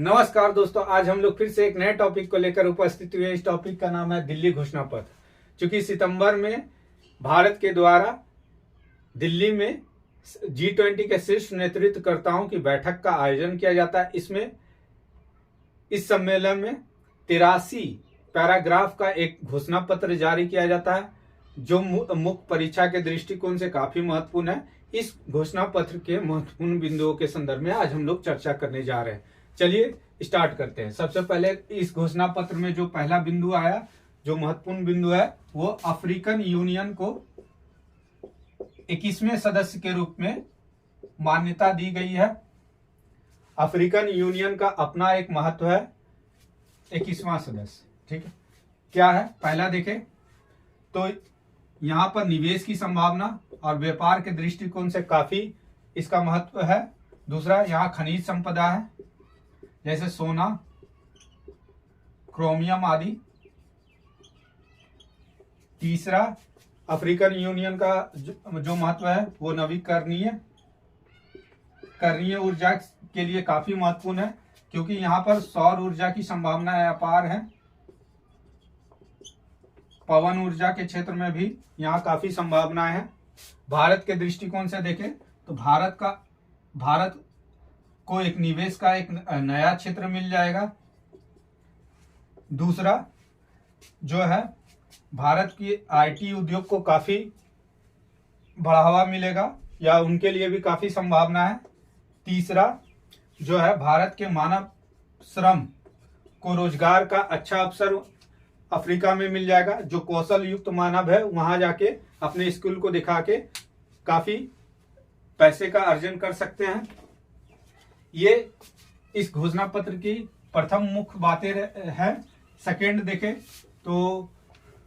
नमस्कार दोस्तों, आज हम लोग फिर से एक नए टॉपिक को लेकर उपस्थित हुए। इस टॉपिक का नाम है दिल्ली घोषणा पत्र। चूंकि सितंबर में भारत के द्वारा दिल्ली में G20 के शीर्ष नेतृत्वकर्ताओं की बैठक का आयोजन किया जाता है। इस सम्मेलन में 83 पैराग्राफ का एक घोषणा पत्र जारी किया जाता है, जो मुख्य परीक्षा के दृष्टिकोण से काफी महत्वपूर्ण है। इस घोषणा पत्र के महत्वपूर्ण बिंदुओं के संदर्भ में आज हम लोग चर्चा करने जा रहे हैं। चलिए स्टार्ट करते हैं। सबसे पहले इस घोषणा पत्र में जो पहला बिंदु आया, जो महत्वपूर्ण बिंदु है, वो अफ्रीकन यूनियन को 21वें सदस्य के रूप में मान्यता दी गई है। अफ्रीकन यूनियन का अपना एक महत्व है, 21वां सदस्य। ठीक है, क्या है पहला देखें तो यहां पर निवेश की संभावना और व्यापार के दृष्टिकोण से काफी इसका महत्व है। दूसरा, यहाँ खनिज संपदा है, जैसे सोना, क्रोमियम आदि। तीसरा, अफ्रीकन यूनियन का जो महत्व है वो नवीकरणीय ऊर्जा के लिए काफी महत्वपूर्ण है, क्योंकि यहाँ पर सौर ऊर्जा की संभावनाएं अपार है। पवन ऊर्जा के क्षेत्र में भी यहाँ काफी संभावनाएं हैं। भारत के दृष्टिकोण से देखें तो भारत को एक निवेश का एक नया क्षेत्र मिल जाएगा। दूसरा जो है, भारत की आईटी उद्योग को काफी बढ़ावा मिलेगा, या उनके लिए भी काफी संभावना है। तीसरा जो है, भारत के मानव श्रम को रोजगार का अच्छा अवसर अफ्रीका में मिल जाएगा। जो कौशल युक्त मानव है वहां जाके अपने स्किल को दिखा के काफी पैसे का अर्जन कर सकते हैं। ये इस घोषणा पत्र की प्रथम मुख्य बातें हैं। सेकेंड देखें तो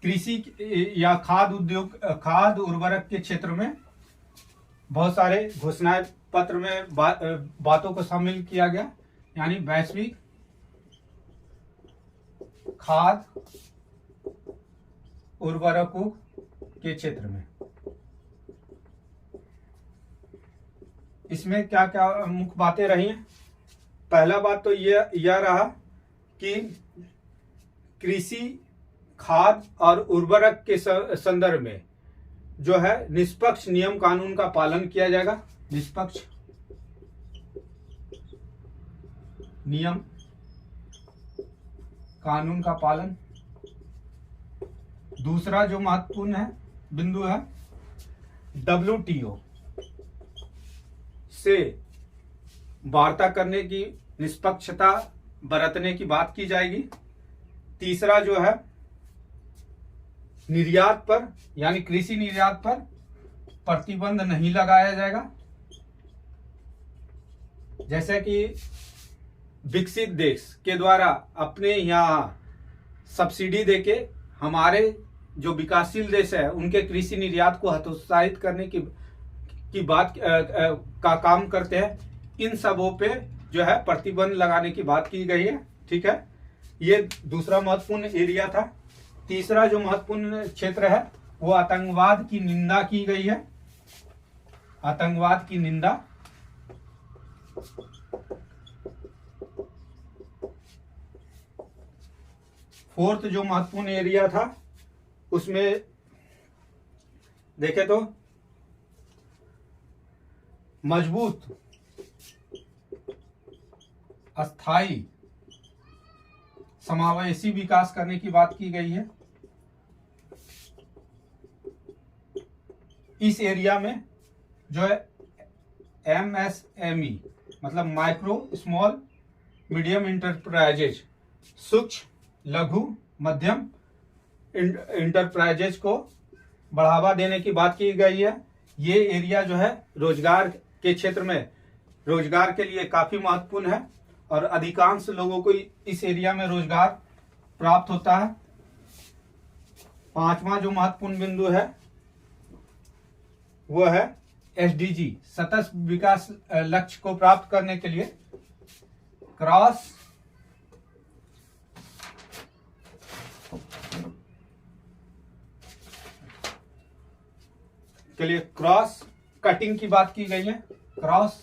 कृषि या खाद्य उर्वरक के क्षेत्र में बहुत सारे घोषणा पत्र में बातों को शामिल किया गया, यानी वैश्विक खाद्य उर्वरकों के क्षेत्र में। इसमें क्या क्या मुख्य बातें रही हैं। पहला बात तो यह रहा कि कृषि, खाद्य और उर्वरक के संदर्भ में जो है निष्पक्ष नियम कानून का पालन किया जाएगा। निष्पक्ष नियम कानून का पालन। दूसरा जो महत्वपूर्ण है बिंदु है, WTO से वार्ता करने की, निष्पक्षता बरतने की बात की जाएगी। तीसरा जो है, निर्यात पर यानी कृषि निर्यात पर प्रतिबंध नहीं लगाया जाएगा। जैसे कि विकसित देश के द्वारा अपने यहाँ सब्सिडी देके हमारे जो विकासशील देश है उनके कृषि निर्यात को हतोत्साहित करने की बात का काम करते हैं। इन सबों पे जो है प्रतिबंध लगाने की बात की गई है। ठीक है, ये दूसरा महत्वपूर्ण एरिया था। तीसरा जो महत्वपूर्ण क्षेत्र है वो आतंकवाद की निंदा की गई है। आतंकवाद की निंदा। फोर्थ जो महत्वपूर्ण एरिया था उसमें देखें तो मजबूत, अस्थाई, समावेशी विकास करने की बात की गई है। इस एरिया में जो है MSME मतलब माइक्रो स्मॉल मीडियम इंटरप्राइजेज, सूक्ष्म लघु मध्यम इंटरप्राइजेज को बढ़ावा देने की बात की गई है। ये एरिया जो है रोजगार के क्षेत्र में रोजगार के लिए काफी महत्वपूर्ण है और अधिकांश लोगों को इस एरिया में रोजगार प्राप्त होता है। पांचवा जो महत्वपूर्ण बिंदु है वो है SDG, सतत विकास लक्ष्य को प्राप्त करने के लिए क्रॉस कटिंग की बात की गई है। क्रॉस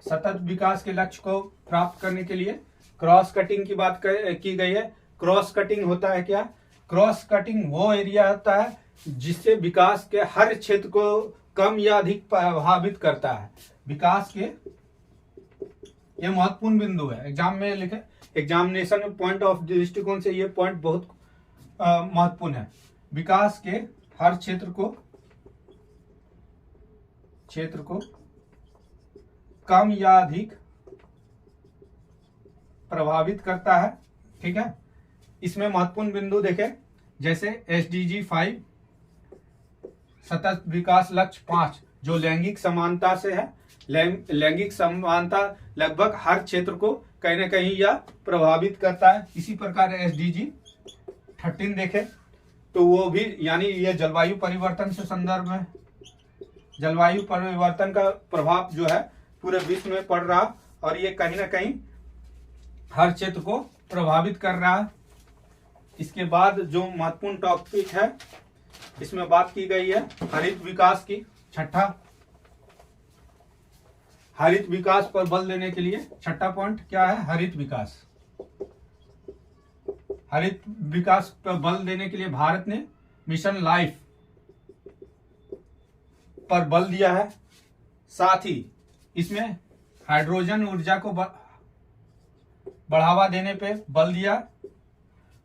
सतत विकास के लक्ष्य को प्राप्त करने के लिए क्रॉस कटिंग की बात की गई है। क्रॉस कटिंग होता है क्या? क्रॉस कटिंग वो एरिया होता है जिससे विकास के हर क्षेत्र को कम या अधिक प्रभावित करता है। विकास के ये महत्वपूर्ण बिंदु है, एग्जाम में लिखे, एग्जामिनेशन पॉइंट ऑफ दृष्टिकोण से ये पॉइंट बहुत महत्वपूर्ण है। विकास के हर क्षेत्र को कम या अधिक प्रभावित करता है। ठीक है, इसमें महत्वपूर्ण बिंदु देखें, जैसे SDG 5 सतत विकास लक्ष्य 5 जो लैंगिक समानता से है। लैंगिक समानता लगभग हर क्षेत्र को कहीं ना कहीं यह प्रभावित करता है। इसी प्रकार SDG 13 देखें तो वो भी, यानी ये जलवायु परिवर्तन से संदर्भ में, जलवायु परिवर्तन का प्रभाव जो है पूरे विश्व में पड़ रहा और ये कहीं ना कहीं हर क्षेत्र को प्रभावित कर रहा है। इसके बाद जो महत्वपूर्ण टॉपिक है इसमें बात की गई है हरित विकास की। छठा, हरित विकास पर बल देने के लिए छठा पॉइंट क्या है? हरित विकास। हरित विकास पर बल देने के लिए भारत ने मिशन लाइफ पर बल दिया है। साथ ही इसमें हाइड्रोजन ऊर्जा को बढ़ावा देने पे बल दिया।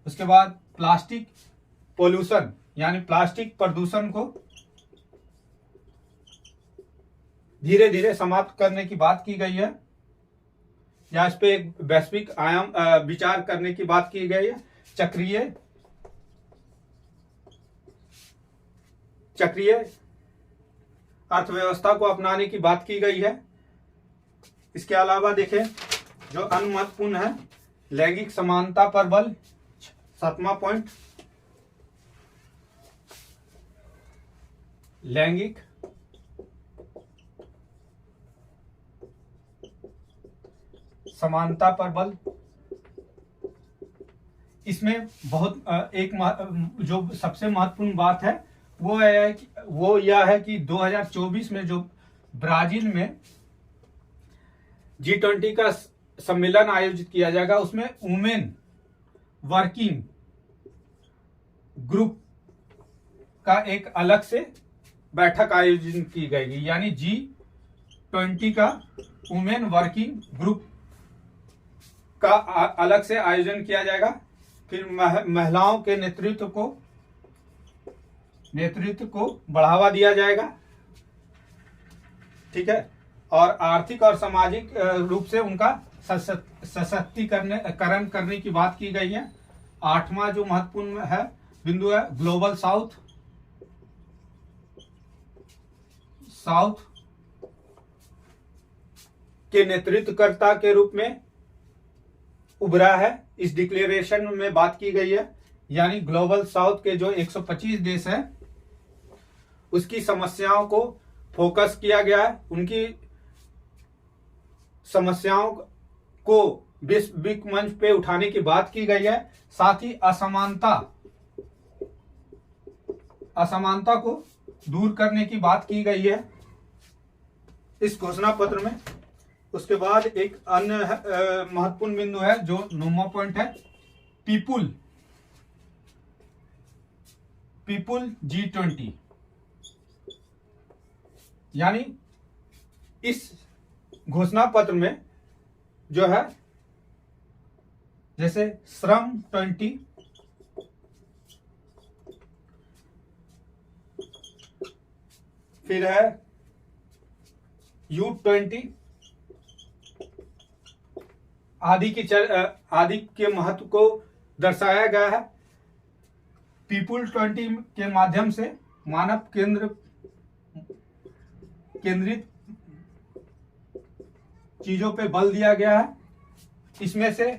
उसके बाद प्लास्टिक पोल्यूशन यानी प्लास्टिक प्रदूषण को धीरे धीरे समाप्त करने की बात की गई है, या इस पे एक वैश्विक आयाम विचार करने की बात की गई है। चक्रीय अर्थव्यवस्था को अपनाने की बात की गई है। इसके अलावा देखें जो अन्य महत्वपूर्ण है लैंगिक समानता पर बल, 7वां पॉइंट, लैंगिक समानता पर बल। इसमें बहुत एक जो सबसे महत्वपूर्ण बात है वो यह है कि 2024 में जो ब्राजील में G20 का सम्मेलन आयोजित किया जाएगा, उसमें वुमेन वर्किंग ग्रुप का एक अलग से बैठक आयोजित की गई, यानी G20 का वुमेन वर्किंग ग्रुप का अलग से आयोजन किया जाएगा। फिर महिलाओं के नेतृत्व को बढ़ावा दिया जाएगा। ठीक है, और आर्थिक और सामाजिक रूप से उनका सशक्तिकरण करने की बात की गई है। 8वां जो महत्वपूर्ण है बिंदु है ग्लोबल साउथ के नेतृत्वकर्ता के रूप में उभरा है। इस डिक्लेरेशन में बात की गई है, यानी ग्लोबल साउथ के जो 125 देश हैं उसकी समस्याओं को फोकस किया गया है, उनकी समस्याओं को विश्व मंच पे उठाने की बात की गई है। साथ ही असमानता को दूर करने की बात की गई है इस घोषणा पत्र में। उसके बाद एक अन्य महत्वपूर्ण बिंदु है जो 9वां पॉइंट है पीपुल G20, यानी इस घोषणा पत्र में जो है जैसे श्रम 20, फिर है U20 आदि के महत्व को दर्शाया गया है। पीपुल 20 के माध्यम से मानव केंद्रित चीजों पे बल दिया गया है। इसमें से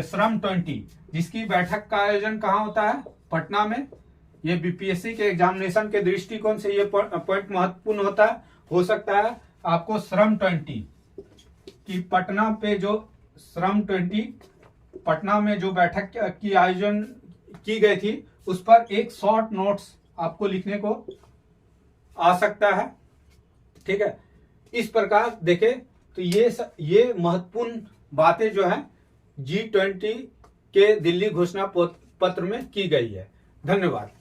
श्रम 20 जिसकी बैठक का आयोजन कहाँ होता है? पटना में। ये बीपीएससी के एग्जामिनेशन के दृष्टिकोण से ये पॉइंट महत्वपूर्ण होता है। हो सकता है आपको श्रम 20 कि पटना पे जो श्रम 20 पटना में जो बैठक की आयोजन की गई थी उस पर एक शॉर्ट नोट्स आपको लिखने को आ सकता है। ठीक है, इस प्रकार देखें तो ये महत्वपूर्ण बातें जो है G20 के दिल्ली घोषणा पत्र में की गई है। धन्यवाद।